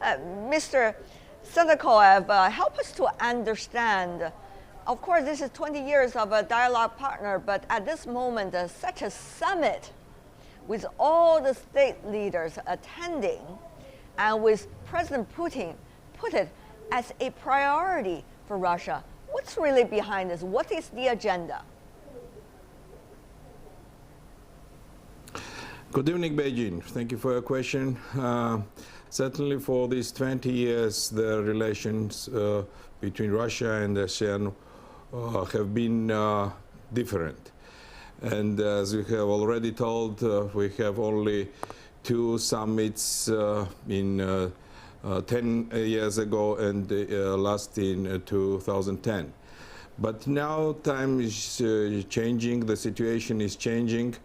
Mr. Sanakoev, help us to understand. Of course, this is 20 years of a dialogue partner, but at this moment, such a summit with all the state leaders attending and with President Putin put it as a priority for Russia. What's really behind this? What is the agenda? Good evening, Beijing. Thank you for your question. Certainly for these 20 years, the relations between Russia and ASEAN have been different. And as we have already told, we have only 2 summits in 10 years ago and last in 2010. But now time is changing, the situation is changing,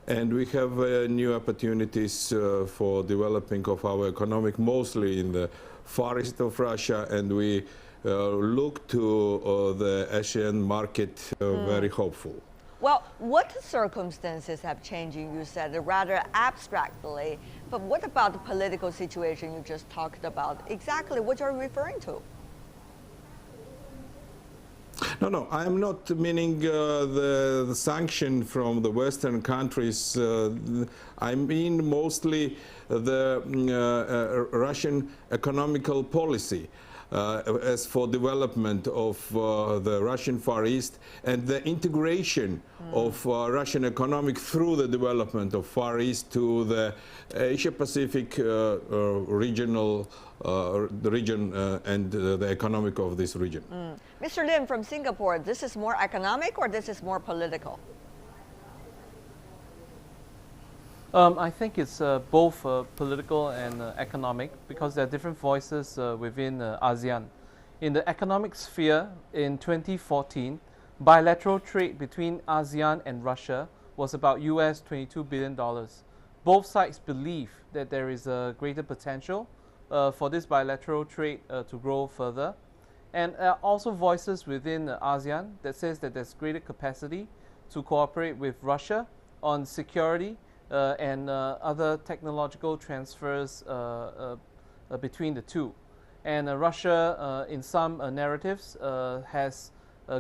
and we have new opportunities for developing of our economic, mostly in the far east of Russia, and we look to the Asian market very hopeful. Well, what circumstances have changed, you said, rather abstractly, but what about the political situation you just talked about? Exactly what you're referring to? No, I am not meaning the sanction from the Western countries. I mean mostly the Russian economical policy as for development of the Russian Far East and the integration of Russian economic through the development of Far East to the Asia-Pacific regional region and the economic of this region. Mr. Lim from Singapore, this is more economic or this is more political? I think it's both political and economic, because there are different voices within ASEAN. In the economic sphere, in 2014, bilateral trade between ASEAN and Russia was about US $22 billion. Both sides believe that there is a greater potential for this bilateral trade to grow further. And also voices within ASEAN that says that there's greater capacity to cooperate with Russia on security and other technological transfers between the two. And Russia, in some narratives, has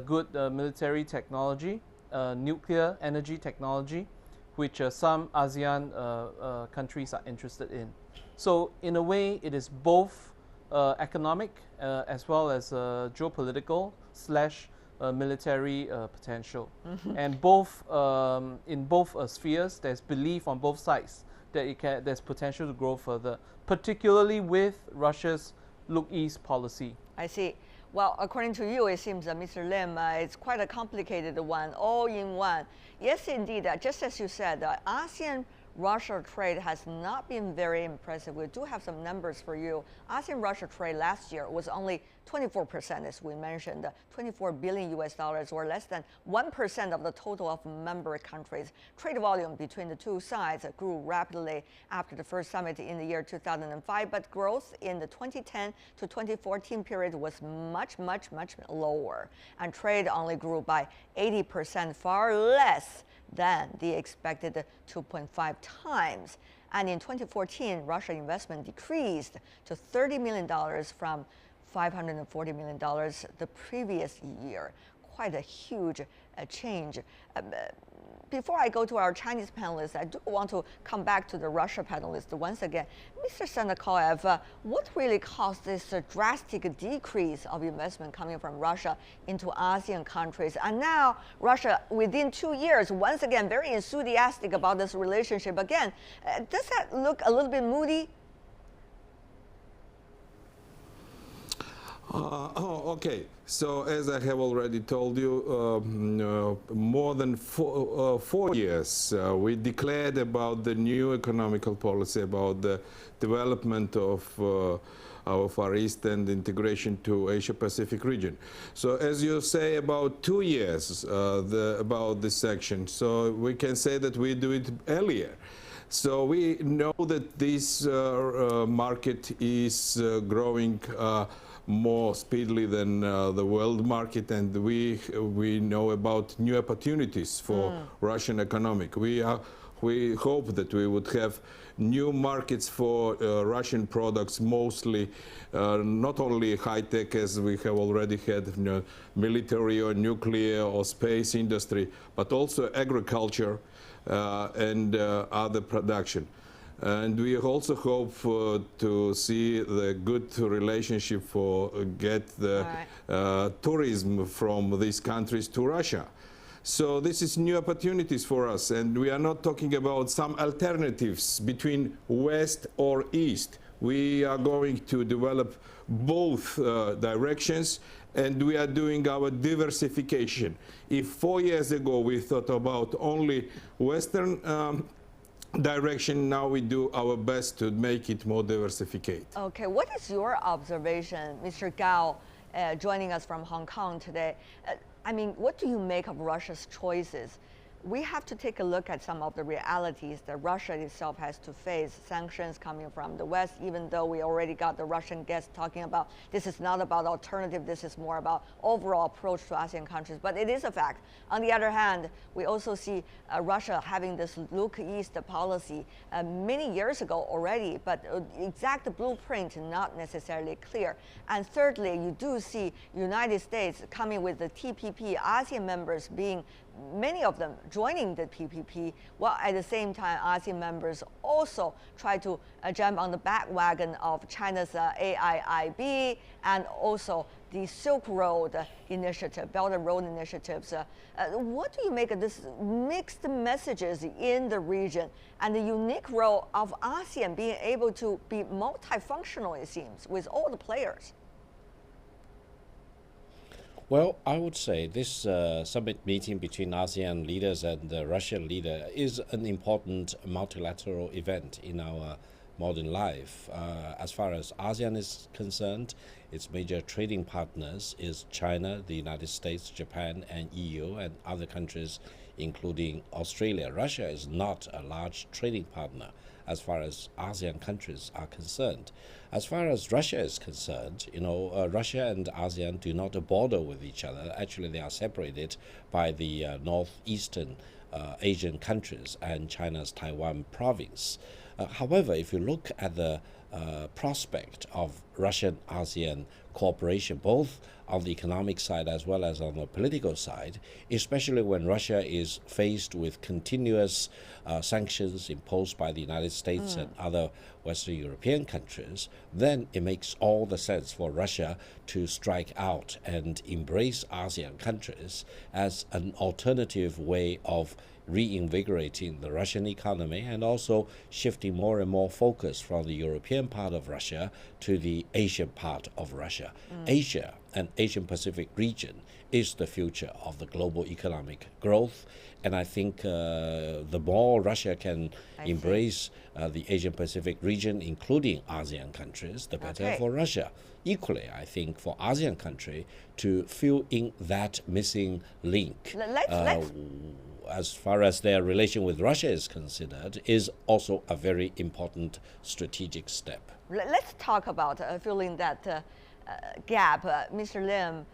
good military technology, nuclear energy technology, which some ASEAN countries are interested in. So in a way, it is both economic as well as geopolitical / military potential. And both in both spheres, there's belief on both sides that there's potential to grow further, particularly with Russia's Look East policy. I see. Well, according to you, it seems that Mr. Lim, it's quite a complicated one, all in one. Yes, indeed, just as you said, ASEAN-Russia trade has not been very impressive. We do have some numbers for you. ASEAN-Russia trade last year was only 24%, as we mentioned, $24 billion US, or less than 1% of the total of member countries. Trade volume between the two sides grew rapidly after the first summit in the year 2005, but growth in the 2010 to 2014 period was much lower, and trade only grew by 80%, far less than the expected 2.5 times. And in 2014, Russia investment decreased to $30 million from $540 million the previous year. Quite a huge change. Before I go to our Chinese panelists, I do want to come back to the Russia panelists once again. Mr. Sanakoev, what really caused this drastic decrease of investment coming from Russia into ASEAN countries? And now Russia, within 2 years, once again, very enthusiastic about this relationship again. Does that look a little bit moody? Okay, so as I have already told you, more than 4 years we declared about the new economical policy, about the development of our Far East and integration to Asia-Pacific region. So as you say, about 2 years about this section, so we can say that we do it earlier. So we know that this market is growing more speedily than the world market, and we know about new opportunities for Russian economic. We We hope that we would have new markets for Russian products, mostly not only high-tech, as we have already had, military or nuclear or space industry, but also agriculture and other production. And we also hope to see the good relationship for get the tourism from these countries to Russia. So this is new opportunities for us, and we are not talking about some alternatives between West or East. We are going to develop both directions, and we are doing our diversification. If 4 years ago we thought about only Western direction, now we do our best to make it more diversified. Okay, what is your observation, Mr. Gao, joining us from Hong Kong today? I mean, what do you make of Russia's choices? We have to take a look at some of the realities that Russia itself has to face. Sanctions coming from the West, even though we already got the Russian guest talking about this is not about alternative, this is more about overall approach to ASEAN countries. But it is a fact. On the other hand, we also see Russia having this look east policy many years ago already, but exact blueprint not necessarily clear. And thirdly, you do see United States coming with the TPP, ASEAN members being many of them joining the TPP, while at the same time ASEAN members also try to jump on the bandwagon of China's AIIB and also the Silk Road initiative, Belt and Road initiatives. What do you make of this mixed messages in the region and the unique role of ASEAN being able to be multifunctional, it seems, with all the players? Well, I would say this summit meeting between ASEAN leaders and the Russian leader is an important multilateral event in our modern life. As far as ASEAN is concerned, its major trading partners is China, the United States, Japan, and EU, and other countries, including Australia. Russia is not a large trading partner as far as ASEAN countries are concerned. As far as Russia is concerned, Russia and ASEAN do not border with each other. Actually, they are separated by the northeastern Asian countries and China's Taiwan province. However, if you look at the prospect of Russian-ASEAN cooperation, both on the economic side as well as on the political side, especially when Russia is faced with continuous sanctions imposed by the United States and other Western European countries, then it makes all the sense for Russia to strike out and embrace ASEAN countries as an alternative way of reinvigorating the Russian economy and also shifting more and more focus from the European part of Russia to the Asian part of Russia. Asia and Asian Pacific region is the future of the global economic growth, and I think the more Russia can embrace the Asian Pacific region, including ASEAN countries, the better for Russia. Equally, I think for ASEAN country to fill in that missing link. As far as their relation with Russia is considered, is also a very important strategic step. Let's talk about filling that gap. Mr. Lim,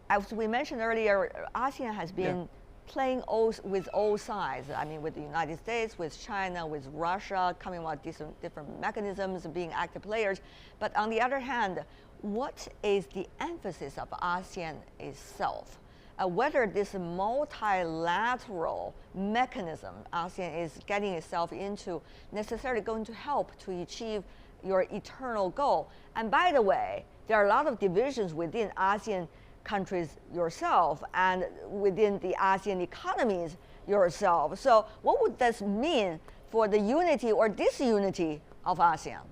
as we mentioned earlier, ASEAN has been playing with all sides. I mean, with the United States, with China, with Russia, coming with different mechanisms, being active players. But on the other hand, what is the emphasis of ASEAN itself? Whether this multilateral mechanism ASEAN is getting itself into necessarily going to help to achieve your eternal goal. And by the way, there are a lot of divisions within ASEAN countries yourself and within the ASEAN economies yourself. So what would this mean for the unity or disunity of ASEAN?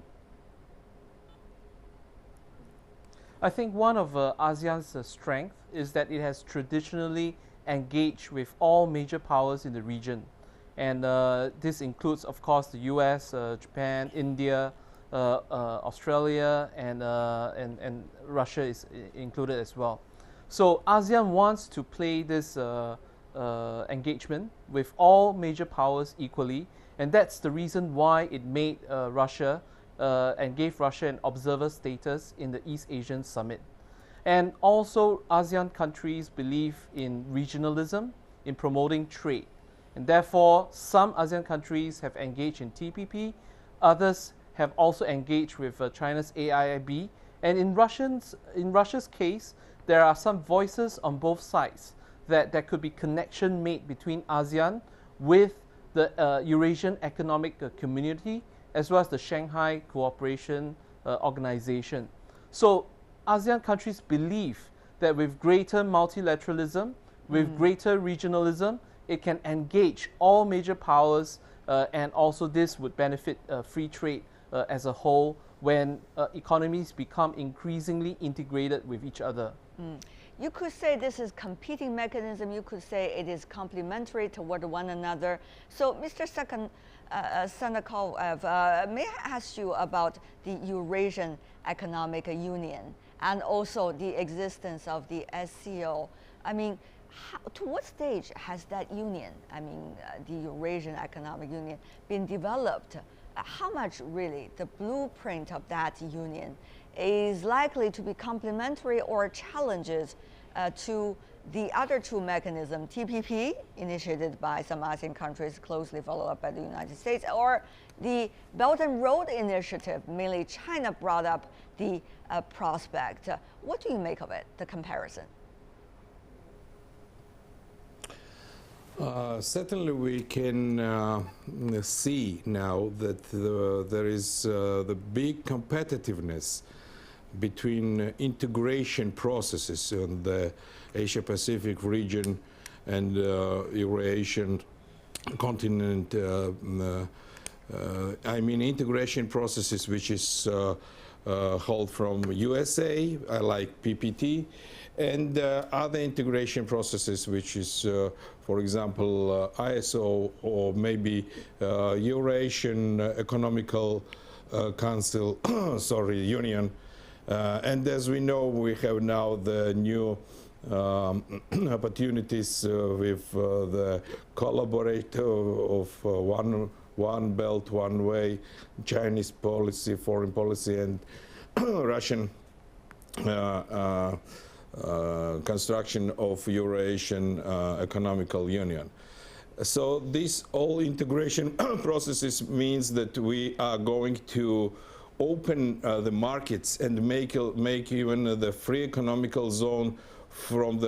I think one of ASEAN's strength is that it has traditionally engaged with all major powers in the region. And this includes, of course, the US, Japan, India, Australia, and Russia is included as well. So ASEAN wants to play this engagement with all major powers equally, and that's the reason why it made Russia and gave Russia an observer status in the East Asian Summit. And also ASEAN countries believe in regionalism, in promoting trade. And therefore, some ASEAN countries have engaged in TPP, others have also engaged with China's AIIB. And in Russia's case, there are some voices on both sides that there could be connection made between ASEAN with the Eurasian Economic Community as well as the Shanghai Cooperation Organization. So ASEAN countries believe that with greater multilateralism, with greater regionalism, it can engage all major powers, and also this would benefit free trade as a whole when economies become increasingly integrated with each other. You could say this is competing mechanism. You could say it is complementary toward one another. So, Mr. Sanakoev, may I ask you about the Eurasian Economic Union and also the existence of the SCO? I mean, to what stage has that union, the Eurasian Economic Union, been developed? How much really the blueprint of that union is likely to be complementary or challenges to the other two mechanisms, TPP, initiated by some ASEAN countries, closely followed up by the United States, or the Belt and Road Initiative, mainly China brought up the prospect. What do you make of it, the comparison? Certainly we can see now that there is the big competitiveness between integration processes in the Asia-Pacific region and Eurasian continent. Integration processes which is held from USA, like PPT, and other integration processes which is, for example, ISO or maybe Eurasian Economical Council, Union. And as we know, we have now the new opportunities with the collaborator of one belt, one way, Chinese policy, foreign policy, and Russian construction of Eurasian Economical Union. So this all integration processes means that we are going to open the markets and make even the free economical zone on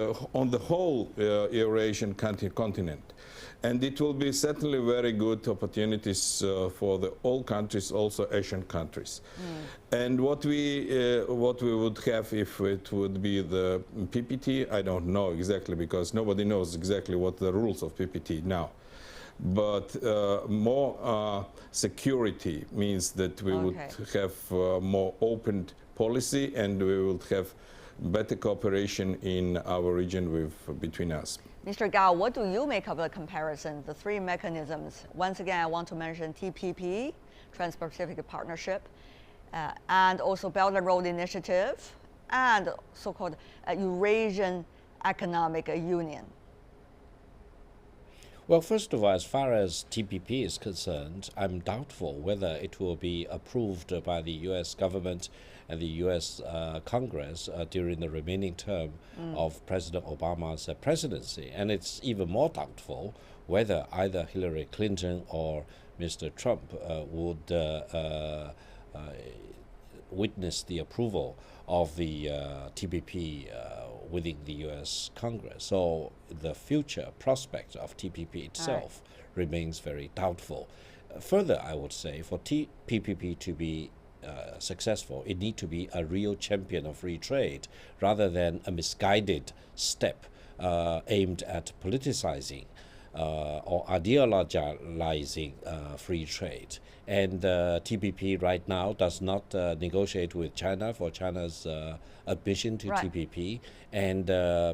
the whole Eurasian continent. And it will be certainly very good opportunities for all countries, also Asian countries. And what we would have if it would be the PPT, I don't know exactly, because nobody knows exactly what the rules of PPT now. But more security means that we would have more open policy, and we would have better cooperation in our region between us. Mr. Gao, what do you make of the comparison, the three mechanisms? Once again, I want to mention TPP, Trans-Pacific Partnership, and also Belt and Road Initiative, and so-called Eurasian Economic Union. Well, first of all, as far as TPP is concerned, I'm doubtful whether it will be approved by the U.S. government and the U.S. Congress during the remaining term of President Obama's presidency. And it's even more doubtful whether either Hillary Clinton or Mr. Trump would witness the approval of the TPP within the U.S. Congress. So the future prospect of TPP itself remains very doubtful. Further, I would say for TPP to be successful, it needs to be a real champion of free trade rather than a misguided step aimed at politicizing or ideologizing free trade. And TPP right now does not negotiate with China for China's admission to TPP. And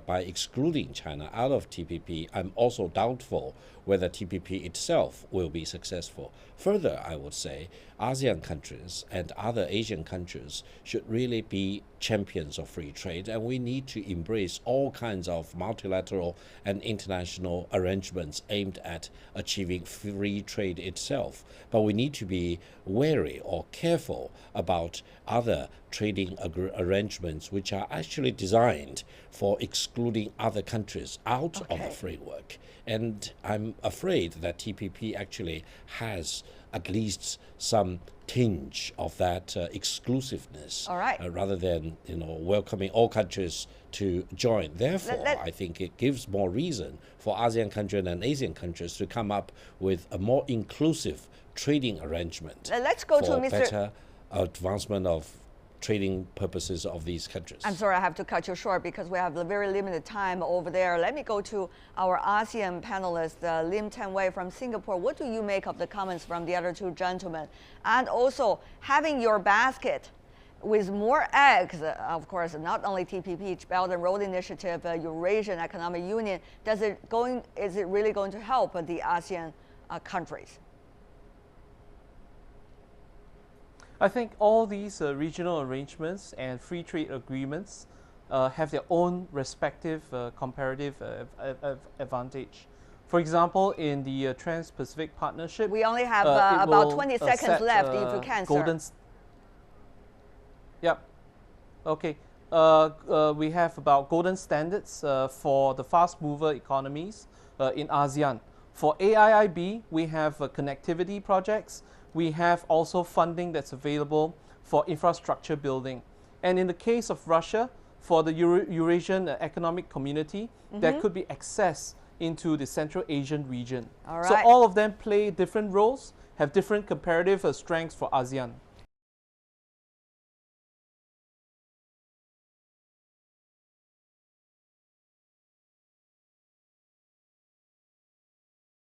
by excluding China out of TPP, I'm also doubtful whether TPP itself will be successful. Further, I would say ASEAN countries and other Asian countries should really be champions of free trade, and we need to embrace all kinds of multilateral and international arrangements aimed at achieving free trade itself. But we need to be wary or careful about other trading arrangements which are actually designed for excluding other countries out of the framework. And I'm afraid that TPP actually has at least some tinge of that exclusiveness, rather than welcoming all countries to join. Therefore, I think it gives more reason for ASEAN countries and Asian countries to come up with a more inclusive trading arrangement. Let's go for to Mr. better advancement of trading purposes of these countries. I'm sorry, I have to cut you short because we have a very limited time over there. Let me go to our ASEAN panelist, Lim Tai Wei from Singapore. What do you make of the comments from the other two gentlemen? And also, having your basket with more eggs, of course, not only TPP, Belt and Road Initiative, Eurasian Economic Union, is it really going to help the ASEAN countries? I think all these regional arrangements and free trade agreements have their own respective comparative advantage. For example, in the Trans-Pacific Partnership, we only have about 20 seconds left, if you can, sir. Yep. Okay. We have about golden standards for the fast mover economies in ASEAN. For AIIB, we have connectivity projects. We have also funding that's available for infrastructure building. And in the case of Russia, for the Eurasian Economic Community, there could be access into the Central Asian region. So all of them play different roles, have different comparative strengths for ASEAN.